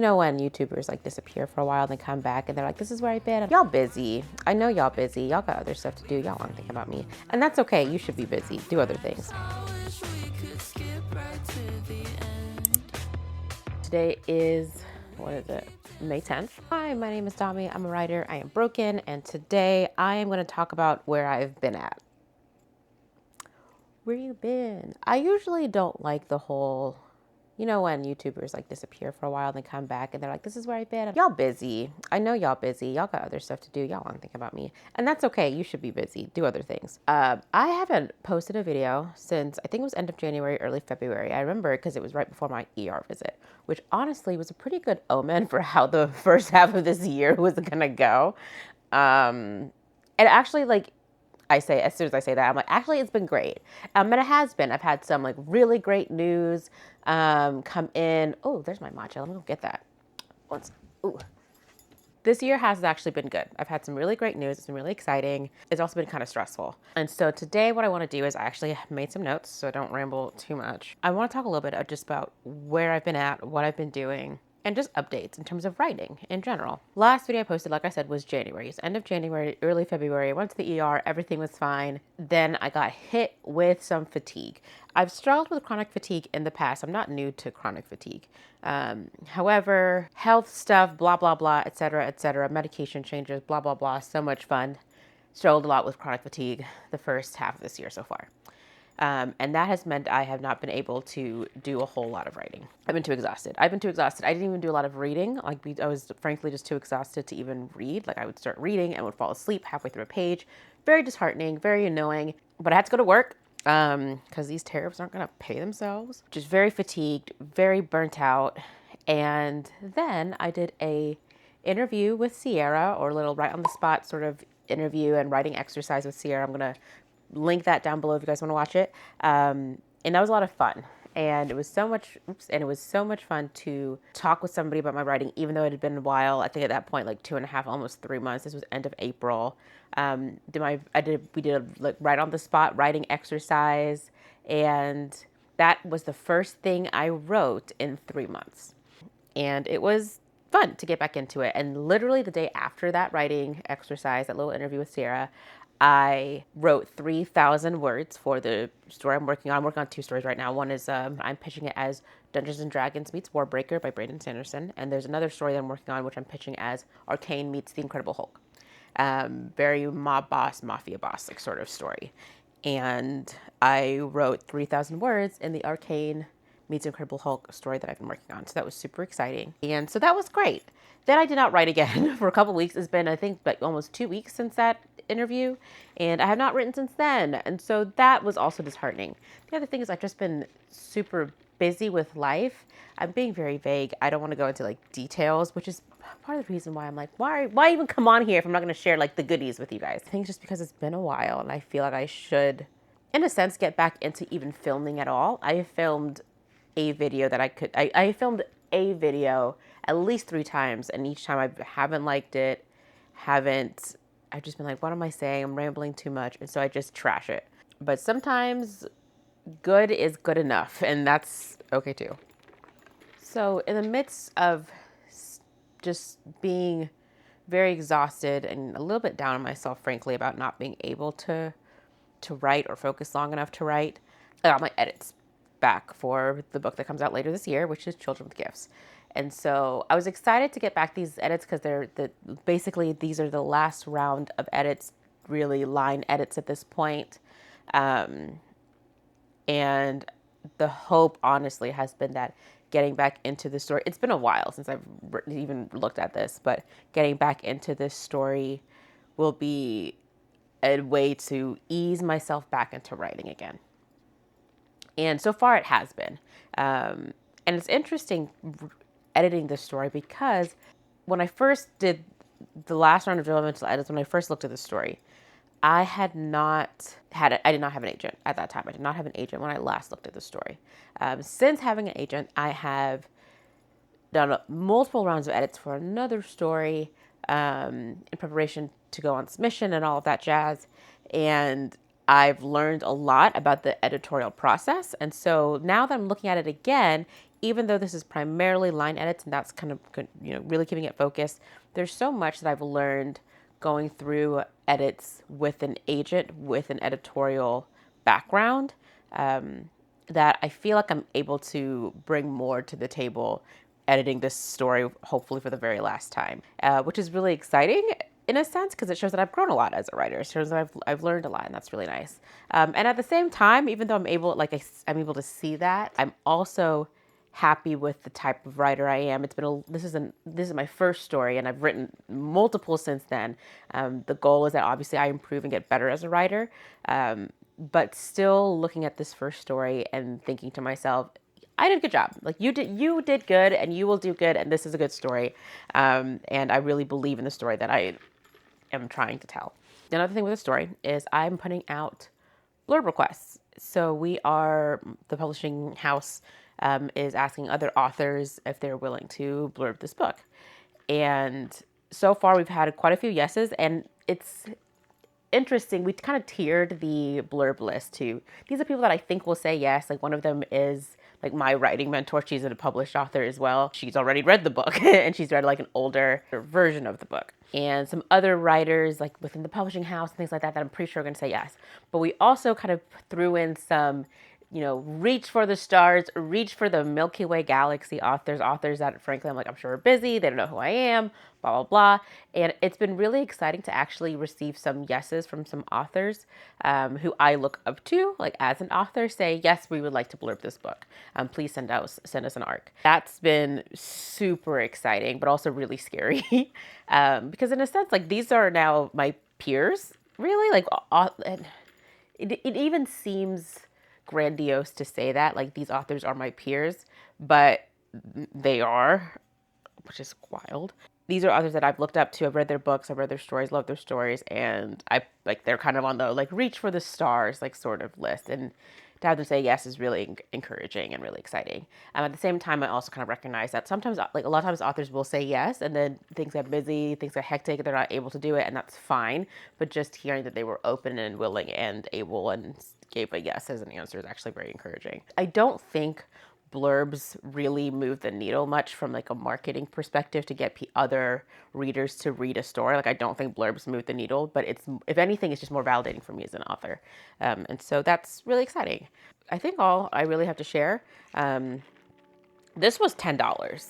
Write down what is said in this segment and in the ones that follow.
You know when YouTubers like disappear for a while and then come back and they're like, this is where I've been. Y'all busy. I know y'all busy. Y'all got other stuff to do. Y'all want to think about me. And that's okay. You should be busy. Do other things. Today is, what is it? May 10th. Hi, my name is Dami. I'm a writer. I am broken. And today I am going to talk about where I've been at. Where you been? I usually don't like the whole, you know when YouTubers like disappear for a while and then come back and they're like, this is where I've been. Y'all busy. I know y'all busy. Y'all got other stuff to do. Y'all want to think about me. And that's okay. You should be busy. Do other things. I haven't posted a video since I think it was end of January, early February. I remember because it was right before my ER visit, which honestly was a pretty good omen for how the first half of this year was going to go. And actually, like, as soon as I say that, I'm like, actually, it's been great. And it has been. I've had some like really great news come in. Oh, there's my matcha. Let me go get that. Ooh. This year has actually been good. I've had some really great news. It's been really exciting. It's also been kind of stressful. And so today what I want to do is I actually made some notes so I don't ramble too much. I want to talk a little bit just about where I've been at, what I've been doing, and just updates in terms of writing in general. Last video I posted, like I said, was January. It's end of January, early February. I went to the ER, everything was fine. Then I got hit with some fatigue. I've struggled with chronic fatigue in the past. I'm not new to chronic fatigue. However, health stuff, blah, blah, blah, etc., medication changes, blah, blah, blah, so much fun. Struggled a lot with chronic fatigue the first half of this year so far. And that has meant I have not been able to do a whole lot of writing. I've been too exhausted. I didn't even do a lot of reading. I was frankly just too exhausted to even read. Like I would start reading and would fall asleep halfway through a page. Very disheartening, very annoying. But I had to go to work because these tariffs aren't going to pay themselves. Just very fatigued, very burnt out. And then I did a interview with Sierra, or a little right on the spot sort of interview and writing exercise with Sierra. I'm going to link that down below if you guys want to watch it. And that was a lot of fun. And it was so much fun to talk with somebody about my writing, even though it had been a while. I think at that point, like 2.5, almost 3 months. This was end of April. We did a like right on the spot writing exercise, and that was the first thing I wrote in 3 months. And it was fun to get back into it. And literally the day after that writing exercise, that little interview with Sarah, I wrote 3,000 words for the story I'm working on. I'm working on 2 stories right now. One is I'm pitching it as Dungeons & Dragons meets Warbreaker by Brandon Sanderson. And there's another story that I'm working on, which I'm pitching as Arcane meets The Incredible Hulk. Very mob boss, mafia boss like sort of story. And I wrote 3,000 words in the Arcane meets Incredible Hulk story that I've been working on. So that was super exciting. And so that was great. Then I did not write again for a couple weeks. It's been, I think, like almost 2 weeks since that interview, and I have not written since then. And so that was also disheartening. The other thing is I've just been super busy with life. I'm being very vague. I don't want to go into like details, which is part of the reason why I'm like, why even come on here if I'm not going to share like the goodies with you guys? I think it's just because it's been a while and I feel like I should, in a sense, get back into even filming at all. I filmed a video that I filmed a video at least 3 times, and each time I haven't liked it, I've just been like, what am I saying? I'm rambling too much. And so I just trash it. But sometimes good is good enough, and that's okay too. So in the midst of just being very exhausted and a little bit down on myself, frankly, about not being able to write or focus long enough to write, I got my edits back for the book that comes out later this year, which is Children with Gifts. And so I was excited to get back these edits because basically these are the last round of edits, really line edits at this point. And the hope, honestly, has been that getting back into the story, it's been a while since I've even looked at this, but getting back into this story will be a way to ease myself back into writing again. And so far it has been. And it's interesting editing this story because when I first did the last round of developmental edits, when I first looked at the story, I did not have an agent at that time. I did not have an agent when I last looked at the story. Since having an agent, I have done multiple rounds of edits for another story in preparation to go on submission and all of that jazz. And I've learned a lot about the editorial process. And so now that I'm looking at it again, even though this is primarily line edits and that's kind of, really keeping it focused, there's so much that I've learned going through edits with an agent with an editorial background, that I feel like I'm able to bring more to the table editing this story, hopefully for the very last time, which is really exciting in a sense, because it shows that I've grown a lot as a writer. It shows that I've learned a lot, and that's really nice. And at the same time, even though I'm able to see that, I'm also happy with the type of writer I am. This is my first story, and I've written multiple since then. The goal is that obviously I improve and get better as a writer, but still looking at this first story and thinking to myself, I did a good job. Like you did good, and you will do good, and this is a good story. And I really believe in the story that I am trying to tell. Another thing with the story is I'm putting out blurb requests. So the publishing house is asking other authors if they're willing to blurb this book. And so far we've had quite a few yeses, and it's interesting. We kind of tiered the blurb list to, these are people that I think will say yes. Like one of them is like my writing mentor. She's a published author as well. She's already read the book and she's read like an older version of the book. And some other writers like within the publishing house and things like that I'm pretty sure are going to say yes. But we also kind of threw in some, reach for the stars, reach for the Milky Way galaxy authors that frankly I'm like, I'm sure are busy. They don't know who I am, blah, blah, blah. And it's been really exciting to actually receive some yeses from some authors who I look up to, like as an author, say, yes, we would like to blurb this book. Please send us an arc. That's been super exciting, but also really scary because in a sense, like these are now my peers, really. Like it even seems grandiose to say that, like these authors are my peers, but they are, which is wild. These are authors that I've looked up to. I've read their books, I've read their stories, love their stories, and they're kind of on the like reach for the stars like sort of list. And to have them say yes is really encouraging and really exciting. At the same time, I also kind of recognize that sometimes, like a lot of times, authors will say yes, and then things get busy, things get hectic, they're not able to do it, and that's fine. But just hearing that they were open and willing and able and gave a yes as an answer is actually very encouraging. I don't think blurbs really move the needle much from like a marketing perspective to get other readers to read a story. Like I don't think blurbs move the needle, but if anything, it's just more validating for me as an author. And so that's really exciting. I think all I really have to share, this was $10.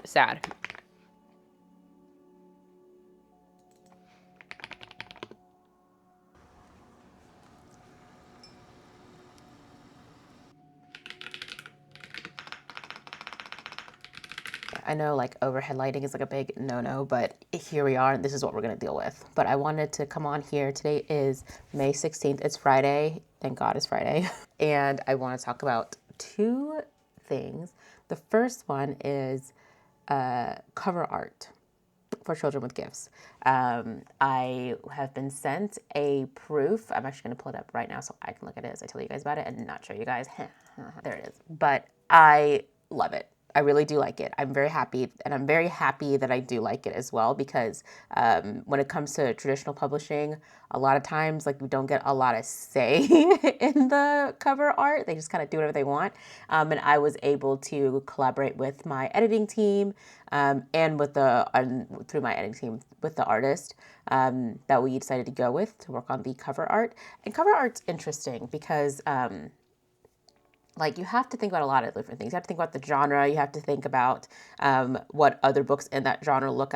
Sad. I know like overhead lighting is like a big no-no, but here we are, and this is what we're gonna deal with. But I wanted to come on here. Today is May 16th. It's Friday. Thank God it's Friday. And I want to talk about two things. The first one is cover art for children with gifts. I have been sent a proof. I'm actually going to pull it up right now so I can look at it as I tell you guys about it and not show you guys. There it is. But I love it. I really do like it. I'm very happy, and I'm very happy that I do like it as well, because when it comes to traditional publishing, a lot of times like we don't get a lot of say in the cover art. They just kind of do whatever they want. And I was able to collaborate with my editing team and through my editing team with the artist that we decided to go with to work on the cover art. And cover art's interesting because like you have to think about a lot of different things. You have to think about the genre. You have to think about what other books in that genre look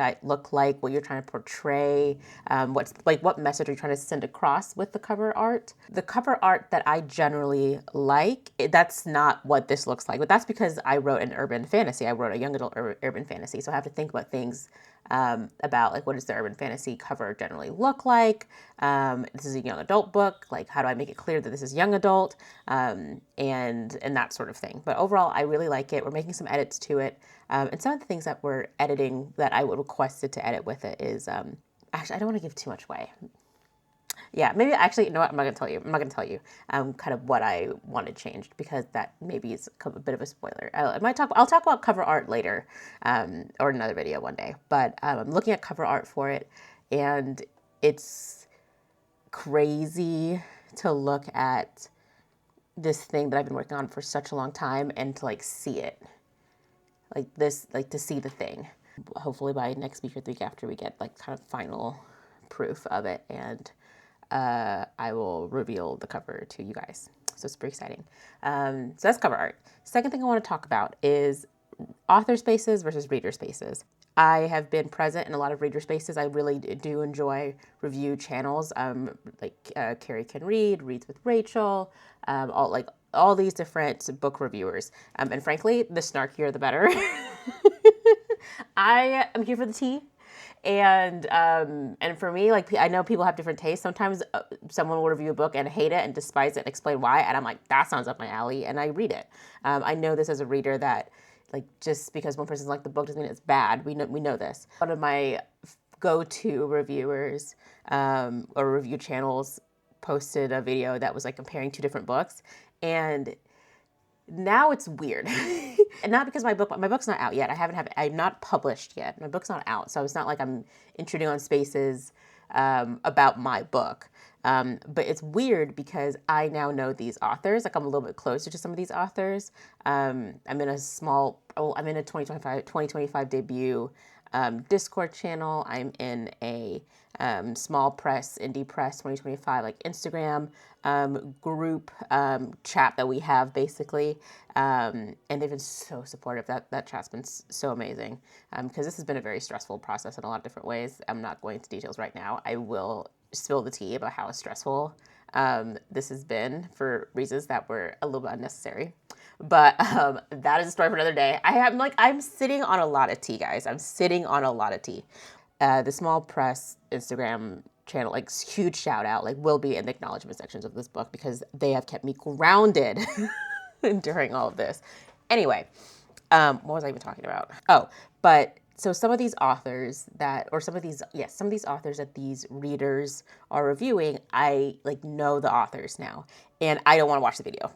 like, what you're trying to portray, what message are you trying to send across with the cover art. The cover art that I generally like, that's not what this looks like. But that's because I wrote an urban fantasy. I wrote a young adult urban fantasy, so I have to think about things about like what does the urban fantasy cover generally look like. This is a young adult book. Like how do I make it clear that this is young adult, and that sort of thing. But overall, I really like it. We're making some edits to it, and some of the things that we're editing that I would requested to edit with it is actually I don't want to give too much away. Yeah, maybe actually, you know what? I'm not going to tell you. I'm not going to tell you kind of what I wanted changed, because that maybe is a bit of a spoiler. I'll talk about cover art later or another video one day. But I'm looking at cover art for it, and it's crazy to look at this thing that I've been working on for such a long time and to like see it. Like this, like to see the thing. Hopefully by next week or the week after we get like kind of final proof of it, and I will reveal the cover to you guys. So it's pretty exciting. So that's cover art. Second thing I want to talk about is author spaces versus reader spaces. I have been present in a lot of reader spaces. I really do enjoy review channels, like Carrie Can Read, Reads with Rachel, all these different book reviewers. And frankly, the snarkier the better. I am here for the tea. And for me, like, I know people have different tastes. Sometimes someone will review a book and hate it and despise it and explain why. And I'm like, that sounds up my alley. And I read it. I know this as a reader that, like, just because one person likes the book doesn't mean it's bad. We know this. One of my go-to reviewers or review channels posted a video that was like comparing two different books. And now it's weird. And not because my book's not out yet. I'm not published yet. My book's not out. So it's not like I'm intruding on spaces about my book. But it's weird because I now know these authors. Like, I'm a little bit closer to some of these authors. I'm in a 2025 debut Discord channel. I'm in a small press, indie press 2025, like Instagram group chat that we have basically. And they've been so supportive. That chat's been so amazing because this has been a very stressful process in a lot of different ways. I'm not going into details right now. I will spill the tea about how stressful this has been for reasons that were a little bit unnecessary. But that is a story for another day. I'm sitting on a lot of tea, guys. I'm sitting on a lot of tea. The small press Instagram channel, like, huge shout out, like, will be in the acknowledgement sections of this book because they have kept me grounded during all of this. Anyway, what was I even talking about? So some of these authors that these readers are reviewing, I like know the authors now, and I don't want to watch the video.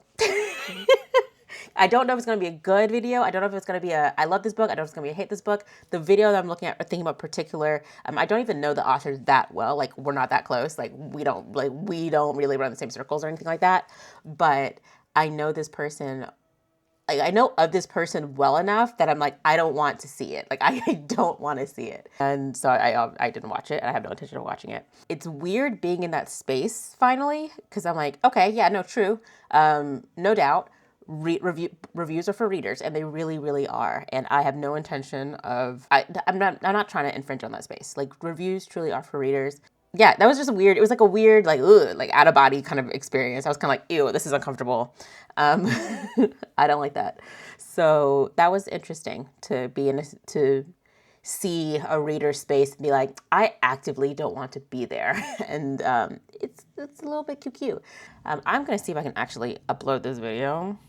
I don't know if it's going to be a good video. I don't know if it's going to be I love this book. I don't know if it's going to be a hate this book. The video that I'm looking at or thinking about particular, I don't even know the authors that well. Like, we're not that close. Like, we don't really run the same circles or anything like that. But I know this person. Like, I know of this person well enough that I'm like, I don't want to see it. Like, I don't want to see it. And so I didn't watch it, and I have no intention of watching it. It's weird being in that space finally, because I'm like, okay, yeah, no, true. No doubt. Reviews are for readers, and they really, really are. And I have no intention of, I'm not trying to infringe on that space. Like, reviews truly are for readers. Yeah, that was just weird. It was like a weird, like, ugh, like out of body kind of experience. I was kind of like, ew, this is uncomfortable. I don't like that. So that was interesting to be to see a reader space and be like, I actively don't want to be there. And it's a little bit cute. I'm going to see if I can actually upload this video.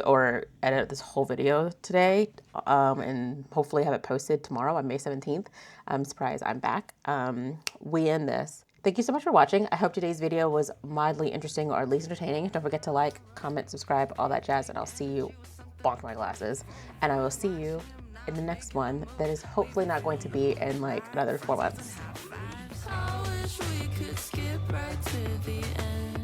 Or edit this whole video today, and hopefully have it posted tomorrow on May 17th. Surprise, I'm back. We end this. Thank you so much for watching. I hope today's video was mildly interesting or at least entertaining. Don't forget to like, comment, subscribe, all that jazz, and I'll see you, bonk my glasses, and I will see you in the next one that is hopefully not going to be in like another 4 months. I wish we could skip right to the end.